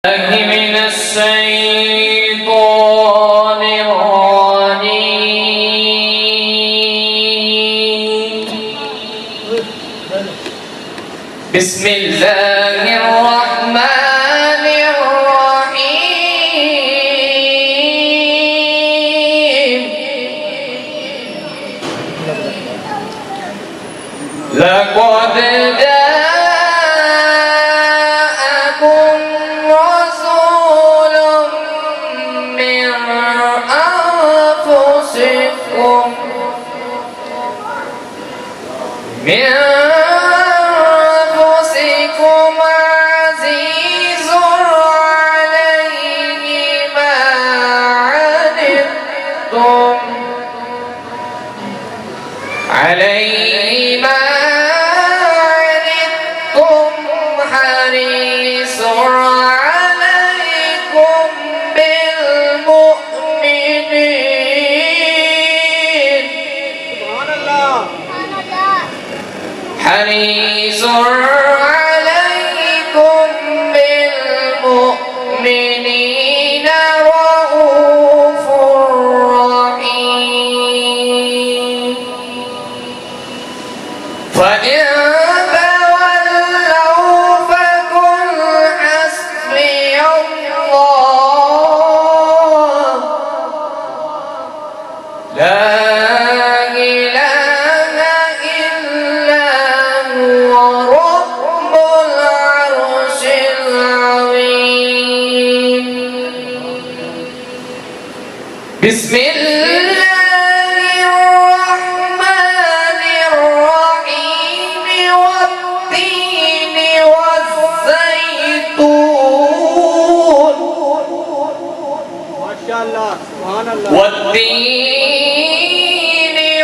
من الشيطان الرجيم. بسم الله الرحمن الرحيم. لقد جاءكم رسول من أنفسكم عزيز عليه ما عنتم حريص عليكم بالمؤمنين حريص عليكم بالمؤمنين رؤوف رحيم. فإن تولوا فقل حسبي الله لا إله إلا هو رب العرش العظيم. بسم الله الرحمن الرحيم. والتين والزيتون ما شاء الله سبحان الله. والتين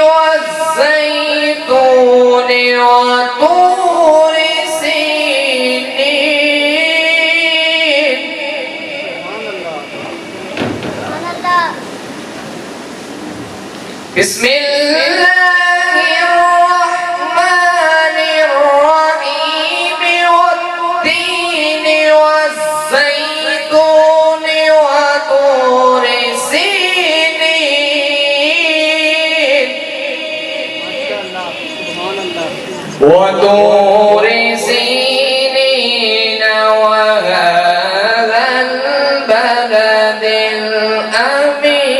والزيتون وطور سينين. بسم الله الرحمن الرحيم. والتين والزيتون وطور سينين. وطور سينين وهذا البلد الأمين.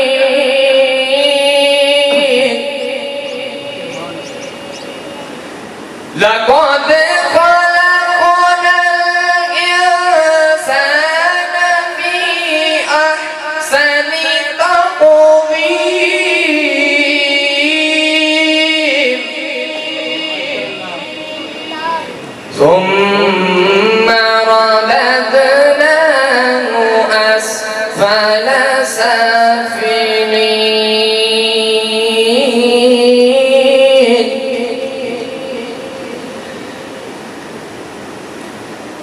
لقد خلقنا الإنسان في أحسن تقويم ثم رددناه أسفل سافلين.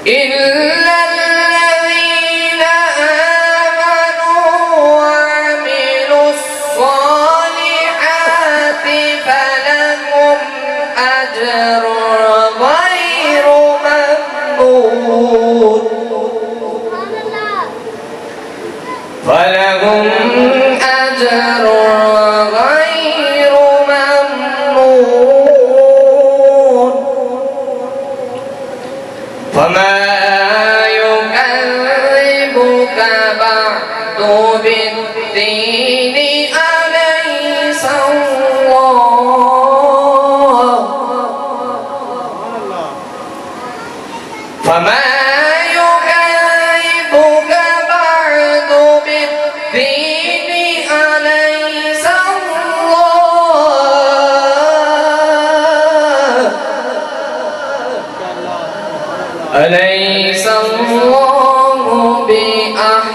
إلا الذين آمنوا وعملوا الصالحات فلهم أجر غير ممنون. فلهم أجر غير ممنون. فما يكذبك بعد بالدين أليس الله. فما يكذبك بعد بالدين أليس الله. أليس الله بأحكم